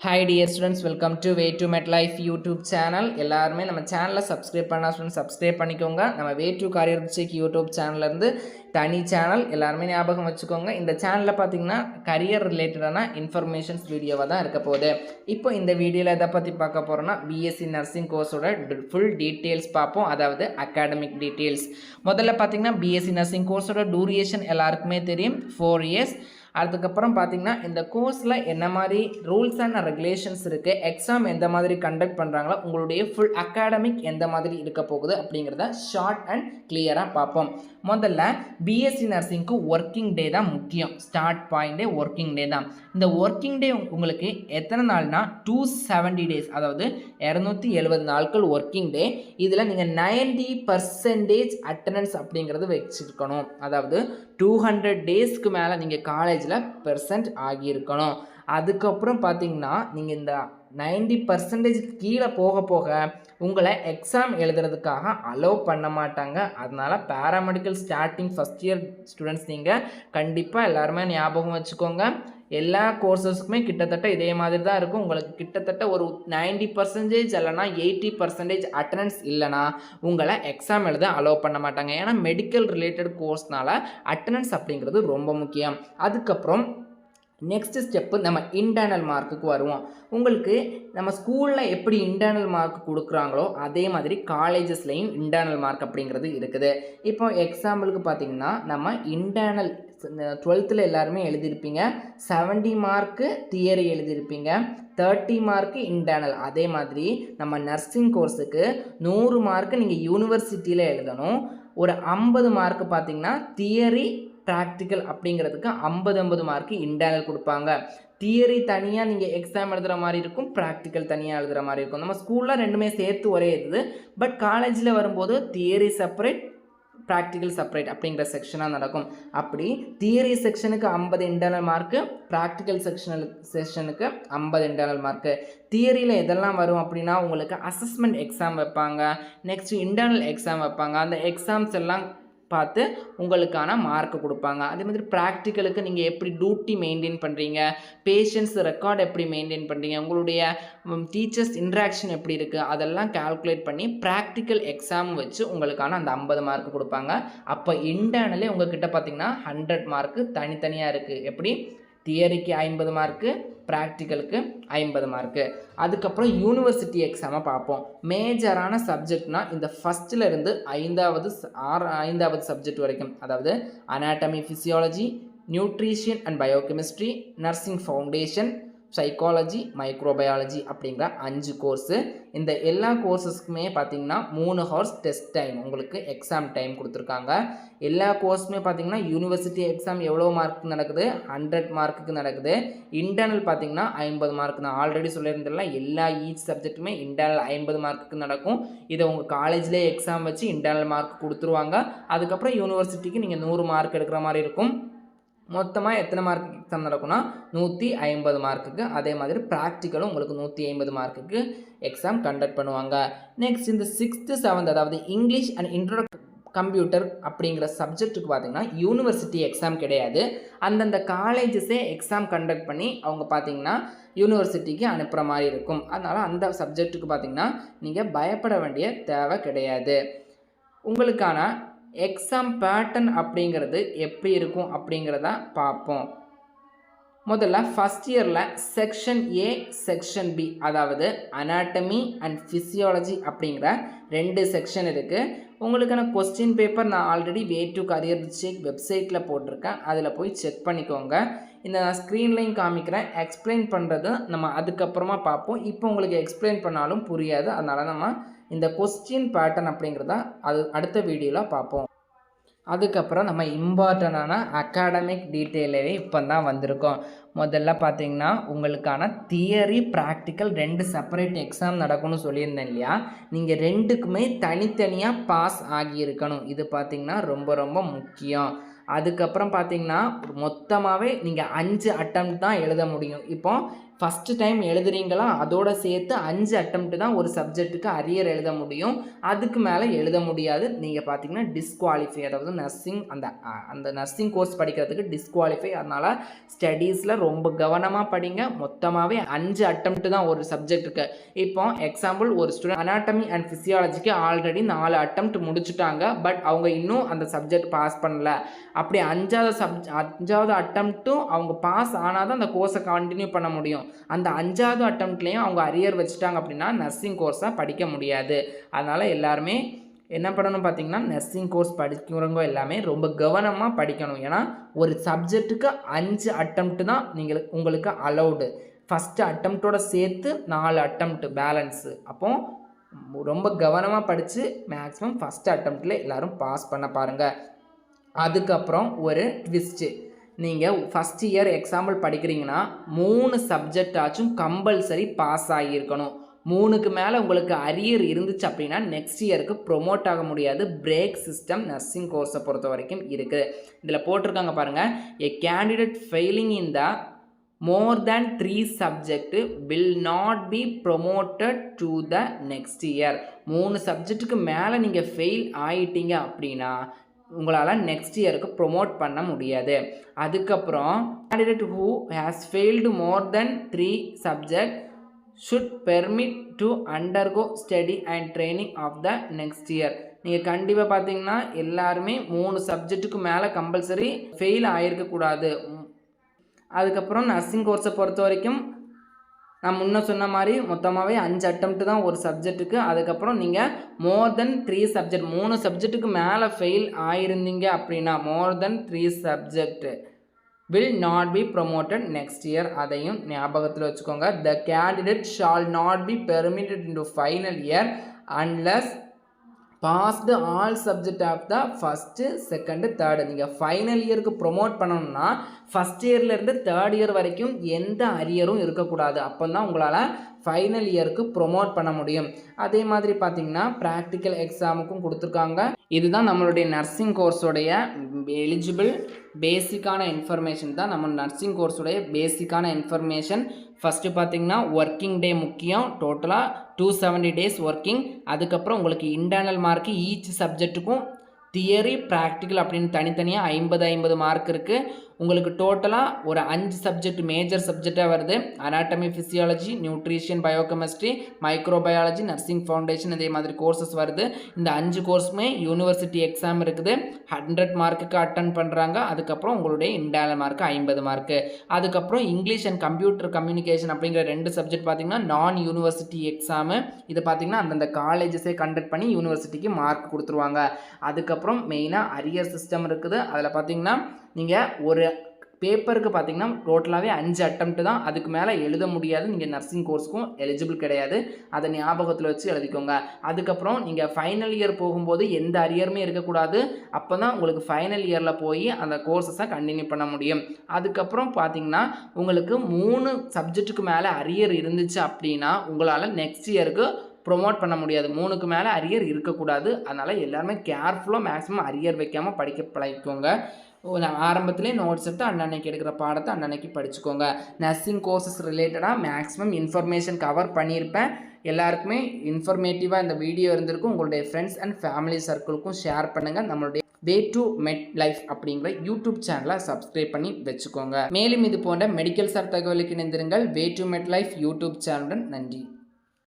Hi dear students, welcome to Way to Met Life YouTube channel. எல்லாருமே நம்ம சேனலை subscribe பண்ணா ஸ்டூடெண்ட்ஸ் சப்ஸ்கிரைப் பண்ணிக்கோங்க. நம்ம Way to Career Check YouTube சேனல்லேருந்து தனி சேனல் எல்லாருமே ஞாபகம் வச்சுக்கோங்க. இந்த சேனலில் பார்த்தீங்கன்னா கரியர் ரிலேட்டடான இன்ஃபர்மேஷன்ஸ் வீடியோவாக தான் இருக்க போகுது. இப்போ இந்த வீடியோவில் எதை பற்றி பார்க்க போகிறோன்னா பிஎஸ்சி நர்சிங் கோர்ஸோட ஃபுல் டீட்டெயில்ஸ் பார்ப்போம், அதாவது அகாடமிக் டீட்டெயில்ஸ். முதல்ல பார்த்தீங்கன்னா பிஎஸ்சி நர்சிங் கோர்ஸோட டூரியேஷன் எல்லாருக்குமே தெரியும், 4 years. அதுக்கப்புறம் பார்த்தீங்கன்னா இந்த கோர்ஸில் என்ன மாதிரி ரூல்ஸ் அண்ட் ரெகுலேஷன்ஸ் இருக்குது, எக்ஸாம் எந்த மாதிரி கண்டக்ட் பண்ணுறாங்களோ, உங்களுடைய ஃபுல் அகாடமிக் எந்த மாதிரி இருக்க போகுது அப்படிங்கிறத ஷார்ட் அண்ட் கிளியராக பார்ப்போம். முதல்ல பிஎஸ்சி நர்சிங்க்கு ஒர்க்கிங் டே தான் முக்கியம். ஸ்டார்ட் பாயிண்டே ஒர்க்கிங் டே தான். இந்த ஒர்க்கிங் டே உங்களுக்கு எத்தனை நாள்னா 270 டேஸ், அதாவது 270 நாட்கள் ஒர்க்கிங் டே. இதில் நீங்கள் 90% அட்டண்டன்ஸ் அப்படிங்கிறது வச்சுருக்கணும். அதாவது 200 டேஸ்க்கு மேலே நீங்கள் காலேஜில் பெர்சன்ட் ஆகியிருக்கணும். அதுக்கப்புறம் பார்த்தீங்கன்னா நீங்கள் இந்த 90% கீழே போக போக உங்களை எக்ஸாம் எழுதுறதுக்காக அலோவ் பண்ண மாட்டாங்க. அதனால் paramedical starting first year students நீங்கள் கண்டிப்பாக எல்லாருமே ஞாபகம் வச்சுக்கோங்க. எல்லா கோர்சஸ்க்குமே கிட்டத்தட்ட இதே மாதிரி தான் இருக்கும். உங்களுக்கு கிட்டத்தட்ட ஒரு 90% இல்லைனா 80% அட்டண்டன்ஸ் இல்லைனா உங்களை எக்ஸாம் எழுத அலோவ் பண்ண மாட்டாங்க. ஏன்னா மெடிக்கல் ரிலேட்டட் கோர்ஸ்னால அட்டண்டன்ஸ் அப்படிங்கிறது ரொம்ப முக்கியம். அதுக்கப்புறம் நெக்ஸ்ட் ஸ்டெப்பு நம்ம இன்டர்னல் மார்க்குக்கு வருவோம். உங்களுக்கு நம்ம ஸ்கூலில் எப்படி இன்டர்னல் மார்க் கொடுக்குறாங்களோ அதே மாதிரி காலேஜஸ்லேயும் இன்டர்னல் மார்க் அப்படிங்கிறது இருக்குது. இப்போ எக்ஸாம்பிளுக்கு பார்த்திங்கன்னா நம்ம இன்டர்னல் 12th எல்லாருமே எழுதியிருப்பீங்க, 70 மார்க்கு தியரி எழுதியிருப்பீங்க, 30 மார்க்கு இன்டர்னல். அதே மாதிரி நம்ம நர்சிங் கோர்ஸுக்கு 100 மார்க்கு நீங்கள் யூனிவர்சிட்டியில் எழுதணும். ஒரு 50 மார்க்கு பார்த்திங்கன்னா தியரி ப்ராக்டிக்கல் அப்படிங்கிறதுக்கு 50 மார்க்கு இன்டர்னல் கொடுப்பாங்க. தியரி தனியாக நீங்கள் எக்ஸாம் எழுதுகிற மாதிரி இருக்கும், ப்ராக்டிக்கல் தனியாக எழுதுகிற மாதிரி இருக்கும். நம்ம ஸ்கூலில் ரெண்டுமே சேர்த்து ஒரே இது. பட் காலேஜில் வரும்போது தியரி செப்பரேட், ப்ராக்டிக்கல் செப்பரேட் அப்படிங்கிற செக்ஷனாக நடக்கும். அப்படி தியரி செக்ஷனுக்கு 50 இன்டர்னல் மார்க்கு, ப்ராக்டிக்கல் செக்ஷனுக்கு 50 இன்டர்னல் மார்க்கு. தியரியில் எதெல்லாம் வரும் அப்படின்னா உங்களுக்கு அசஸ்மெண்ட் எக்ஸாம் வைப்பாங்க, நெக்ஸ்ட் இன்டர்னல் எக்ஸாம் வைப்பாங்க. அந்த எக்ஸாம்ஸ் எல்லாம் பார்த்து உங்களுக்கான மார்க்கு கொடுப்பாங்க. அதே மாதிரி ப்ராக்டிக்கலுக்கு நீங்கள் எப்படி டியூட்டி மெயின்டைன் பண்ணுறீங்க, பேஷண்ட்ஸ் ரெக்கார்ட் எப்படி மெயின்டைன் பண்ணுறீங்க, உங்களுடைய டீச்சர்ஸ் இன்ட்ராக்ஷன் எப்படி இருக்குது, அதெல்லாம் கால்குலேட் பண்ணி ப்ராக்டிக்கல் எக்ஸாம் வச்சு உங்களுக்கான அந்த 50 மார்க்கு கொடுப்பாங்க. அப்போ இன்டர்னலே உங்கள்கிட்ட பார்த்திங்கன்னா 100 மார்க்கு தனித்தனியாக இருக்குது. எப்படி தியரிக்கு 50 மார்க்கு, ப்ராக்டிக்கலுக்கு 50 மார்க்கு. அதுக்கப்புறம் யூனிவர்சிட்டி எக்ஸாமை பார்ப்போம். மேஜரான சப்ஜெக்ட்னால் இந்த ஃபஸ்ட்டில் 5வது சப்ஜெக்ட் வரைக்கும், அதாவது anatomy, physiology, nutrition and biochemistry, nursing foundation, psychology, microbiology அப்படிங்கிற 5 கோர்ஸு. இந்த எல்லா கோர்ஸஸ்க்குமே பார்த்திங்கன்னா 3 ஹவர்ஸ் டெஸ்ட் டைம் உங்களுக்கு எக்ஸாம் டைம் கொடுத்துருக்காங்க. எல்லா கோர்ஸுமே பார்த்திங்கன்னா யூனிவர்சிட்டி எக்ஸாம் எவ்வளோ மார்க்கு நடக்குது, 100 மார்க்குக்கு நடக்குது. இன்டர்னல் பார்த்திங்கன்னா 50 மார்க். நான் ஆல்ரெடி சொல்லியிருந்தேன்ல, எல்லா ஈச் சப்ஜெக்ட்டுமே இன்டர்னல் 50 மார்க்குக்கு நடக்கும். இதை உங்கள் காலேஜ்லேயே எக்ஸாம் வச்சு இன்டர்னல் மார்க் கொடுத்துருவாங்க. அதுக்கப்புறம் யூனிவர்சிட்டிக்கு நீங்கள் 100 மார்க் எடுக்கிற மாதிரி இருக்கும். மொத்தமாக எத்தனை மார்க்கு எக்ஸாம் நடக்கும்னா 150 மார்க்குக்கு. அதே மாதிரி ப்ராக்டிக்கலும் உங்களுக்கு 150 மார்க்குக்கு எக்ஸாம் கண்டக்ட் பண்ணுவாங்க. நெக்ஸ்ட் இந்த 6th 7th அதாவது இங்கிலீஷ் அண்ட் இன்ட்ரோ கம்ப்யூட்டர் அப்படிங்கிற சப்ஜெக்ட்டுக்கு பார்த்திங்கன்னா யூனிவர்சிட்டி எக்ஸாம் கிடையாது. அந்தந்த காலேஜஸே எக்ஸாம் கண்டக்ட் பண்ணி அவங்க பார்த்திங்கன்னா யூனிவர்சிட்டிக்கு அனுப்புகிற மாதிரி இருக்கும். அதனால் அந்த சப்ஜெக்ட்டுக்கு பார்த்திங்கன்னா நீங்கள் பயப்பட வேண்டிய தேவை கிடையாது. உங்களுக்கான எக்ஸாம் பேட்டர்ன் அப்படிங்கிறது எப்படி இருக்கும் அப்படிங்கிறத பார்ப்போம். முதல்ல ஃபஸ்ட் இயரில் செக்ஷன் ஏ, செக்ஷன் பி, அதாவது அனாட்டமி அண்ட் ஃபிசியாலஜி அப்படிங்கிற 2 செக்ஷன் இருக்குது. உங்களுக்கான கொஸ்டின் பேப்பர் நான் already way to career check வெப்சைட்டில் போட்டிருக்கேன், அதில் போய் செக் பண்ணிக்கோங்க. இந்த நான் ஸ்க்ரீன்லையும் காமிக்கிறேன், எக்ஸ்பிளைன் பண்ணுறது நம்ம அதுக்கப்புறமா பார்ப்போம். இப்போ உங்களுக்கு எக்ஸ்பிளைன் பண்ணாலும் புரியாது, அதனால் நம்ம இந்த கொஸ்டின் பேட்டர்ன் அப்படிங்கிறத அது அடுத்த வீடியோவில் பார்ப்போம். அதுக்கப்புறம் நம்ம இம்பார்ட்டண்டான அகாடமிக் டீட்டெயிலே இப்போ தான் வந்திருக்கோம். முதல்ல பார்த்திங்கன்னா உங்களுக்கான தியரி, ப்ராக்டிக்கல் 2 செப்பரேட் எக்ஸாம் நடக்கும்னு சொல்லியிருந்தேன் இல்லையா, நீங்கள் 2க்குமே தனித்தனியாக பாஸ் ஆகியிருக்கணும். இது பார்த்திங்கன்னா ரொம்ப ரொம்ப முக்கியம். அதுக்கப்புறம் பார்த்திங்கன்னா மொத்தமாகவே நீங்கள் 5 அட்டெம்ப்ட் தான் எழுத முடியும். இப்போ ஃபஸ்ட்டு டைம் எழுதுறீங்களா அதோட சேர்த்து 5 அட்டெம்ப்ட் தான் ஒரு சப்ஜெக்ட்டுக்கு அரியர் எழுத முடியும். அதுக்கு மேலே எழுத முடியாது. நீங்கள் பார்த்தீங்கன்னா டிஸ்குவாலிஃபை, அதாவது நர்சிங் அந்த நர்சிங் கோர்ஸ் படிக்கிறதுக்கு டிஸ்குவாலிஃபை. அதனால் ஸ்டடீஸில் ரொம்ப கவனமாக படிங்க. மொத்தமாகவே 5 அட்டெம்ப்ட் தான் ஒரு சப்ஜெக்ட்டுக்கு. இப்போ எக்ஸாம்பிள், ஒரு ஸ்டூடெண்ட் அனாட்டமி அண்ட் ஃபிசியாலஜிக்கு ஆல்ரெடி 4 அட்டெம்ப்ட் முடிச்சுட்டாங்க. பட் அவங்க இன்னும் அந்த சப்ஜெக்ட் பாஸ் பண்ணல. அப்படி 5வது அட்டெம்ப்ட்டும் அவங்க பாஸ் ஆனால் தான் அந்த கோர்ஸை கண்டினியூ பண்ண முடியும். அந்த 5வது அட்டெம்ப்ட்லேயும் அவங்க அரியர் வச்சுட்டாங்க அப்படின்னா நர்சிங் கோர்ஸை படிக்க முடியாது. அதனால் எல்லாருமே என்ன பண்ணணும் பார்த்தீங்கன்னா, நர்சிங் கோர்ஸ் படிக்கிறவங்க எல்லாமே ரொம்ப கவனமாக படிக்கணும். ஏன்னா ஒரு சப்ஜெக்ட்டுக்கு 5 அட்டெம்ப்ட் தான் உங்களுக்கு அலௌடு. ஃபஸ்ட்டு அட்டெம்ப்டோட சேர்த்து 4 அட்டெம்ப்ட் பேலன்ஸு. அப்போது ரொம்ப கவனமாக படித்து மேக்ஸிமம் ஃபஸ்ட்டு அட்டெம்ப்டில் எல்லோரும் பாஸ் பண்ண பாருங்கள். அதுக்கப்புறம் ஒரு ட்விஸ்ட்டு, நீங்கள் ஃபஸ்ட் இயர் எக்ஸாம்பிள் படிக்கிறீங்கன்னா 3 சப்ஜெக்ட் ஆச்சும் கம்பல்சரி பாஸ் ஆகியிருக்கணும். 3க்கு மேலே உங்களுக்கு அரியர் இருந்துச்சு அப்படின்னா நெக்ஸ்ட் இயருக்கு ப்ரொமோட் ஆக முடியாது. பிரேக் சிஸ்டம் நர்சிங் கோர்ஸை பொறுத்த வரைக்கும் இருக்குது. இதில் போட்டிருக்காங்க பாருங்கள், எ candidate failing in the more than 3 subject will not be promoted to the next year. 3 சப்ஜெக்ட்டுக்கு மேலே நீங்கள் ஃபெயில் ஆகிட்டீங்க அப்படின்னா உங்களால் நெக்ஸ்ட் இயருக்கு ப்ரொமோட் பண்ண முடியாது. அதுக்கப்புறம் candidate who has failed more than 3 subject should permit to undergo study and training of the next year. நீங்கள் கண்டிப்பாக பார்த்தீங்கன்னா எல்லாருமே 3 சப்ஜெக்ட்டுக்கு மேலே கம்பல்சரி ஃபெயில் ஆகிருக்கக்கூடாது. அதுக்கப்புறம் நர்சிங் கோர்ஸை பொறுத்த வரைக்கும் நான் முன்ன சொன்ன மாதிரி மொத்தமாகவே 5 அட்டெம்ப்ட் தான் ஒரு சப்ஜெக்ட்டுக்கு. அதுக்கப்புறம் நீங்கள் மோர் தென் 3 சப்ஜெக்ட், 3 சப்ஜெக்ட்டுக்கு மேலே ஃபெயில் ஆயிருந்தீங்க அப்படின்னா more than 3 subject will not be promoted next year. அதையும் ஞாபகத்தில் வச்சுக்கோங்க. The candidate shall not be permitted into final year unless passed all subject of the first second third. நீங்கள் final இயருக்கு promote பண்ணணும்னா first இயர்லேருந்து third year வரைக்கும் எந்த அரியரும் இருக்கக்கூடாது. அப்போ தான் உங்களால் ஃபைனல் இயருக்கு ப்ரொமோட் பண்ண முடியும். அதே மாதிரி பார்த்திங்கன்னா ப்ராக்டிக்கல் எக்ஸாமுக்கும் கொடுத்துருக்காங்க. இதுதான் நம்மளுடைய நர்சிங் கோர்ஸோடைய எலிஜிபிள் பேசிக்கான இன்ஃபர்மேஷன் தான் நம்ம நர்சிங் கோர்ஸோடைய பேசிக்கான இன்ஃபர்மேஷன். ஃபஸ்ட்டு பார்த்திங்கன்னா ஒர்க்கிங் டே முக்கியம். டோட்டலாக 270 டேஸ் ஒர்க்கிங். அதுக்கப்புறம் உங்களுக்கு இன்டர்னல் மார்க்கு ஈச் சப்ஜெக்ட்டுக்கும் தியரி ப்ராக்டிக்கல் அப்படின்னு தனித்தனியாக 50 மார்க் இருக்குது. உங்களுக்கு டோட்டலாக ஒரு 5 சப்ஜெக்ட் மேஜர் சப்ஜெக்டாக வருது. Anatomy, physiology, nutrition, biochemistry, microbiology, nursing foundation, இதே மாதிரி கோர்சஸ் வருது. இந்த 5 கோர்ஸுமே யூனிவர்சிட்டி எக்ஸாம் இருக்குது. 100 மார்க்குக்கு அட்டன் பண்ணுறாங்க. அதுக்கப்புறம் உங்களுடைய இன்டர்னல் மார்க்கு 50 மார்க்கு. அதுக்கப்புறம் இங்கிலீஷ் அண்ட் கம்ப்யூட்டர் கம்யூனிகேஷன் அப்படிங்கிற 2 சப்ஜெக்ட் பார்த்திங்கன்னா நான் யூனிவர்சிட்டி எக்ஸாமு. இது பார்த்திங்கன்னா அந்தந்த காலேஜஸே கண்டக்ட் பண்ணி யூனிவர்சிட்டிக்கு மார்க் கொடுத்துருவாங்க. அதுக்கப்புறம் மெயினாக அரியர் சிஸ்டம் இருக்குது. அதில் பார்த்திங்கன்னா நீங்கள் ஒரு பேப்பருக்கு பார்த்திங்கன்னா டோட்டலாகவே 5 அட்டெம்ப்ட் தான். அதுக்கு மேலே எழுத முடியாது. நீங்கள் நர்சிங் கோர்ஸுக்கும் எலிஜிபிள் கிடையாது. அதை ஞாபகத்தில் வச்சு எழுதிக்கோங்க. அதுக்கப்புறம் நீங்கள் ஃபைனல் இயர் போகும்போது எந்த அரியருமே இருக்கக்கூடாது. அப்போ தான் உங்களுக்கு ஃபைனல் இயரில் போய் அந்த கோர்ஸஸை கண்டினியூ பண்ண முடியும். அதுக்கப்புறம் பார்த்திங்கன்னா உங்களுக்கு 3 சப்ஜெக்ட்டுக்கு மேலே அரியர் இருந்துச்சு அப்படின்னா உங்களால் நெக்ஸ்ட் இயருக்கு ப்ரொமோட் பண்ண முடியாது. 3க்கு மேலே அரியர் இருக்கக்கூடாது. அதனால் எல்லாருமே கேர்ஃபுல்லாக மேக்ஸிமம் அரியர் வைக்காமல் பழகிக்கோங்க. ஆரம்பத்திலே நோட்ஸ் எடுத்து அன்னன்னைக்கு எடுக்கிற பாடத்தை அன்னன்னைக்கு படிச்சுக்கோங்க. நர்சிங் கோர்சஸ் ரிலேட்டடாக மேக்ஸிமம் இன்ஃபர்மேஷன் கவர் பண்ணியிருப்பேன். எல்லாருக்குமே இன்ஃபர்மேட்டிவாக இந்த வீடியோ இருந்திருக்கும். உங்களுடைய ஃப்ரெண்ட்ஸ் அண்ட் ஃபேமிலி சர்க்கிளுக்கும் ஷேர் பண்ணுங்கள். நம்மளுடைய வே டு மெட் லைஃப் அப்படிங்கிற யூடியூப் சேனலை சப்ஸ்கிரைப் பண்ணி வச்சுக்கோங்க. மேலும் இது போன்ற மெடிக்கல் சார் தகவலுக்கு இணைந்திருங்கள். வே டு மெட் லைஃப் யூடியூப் சேனலுடன். நன்றி.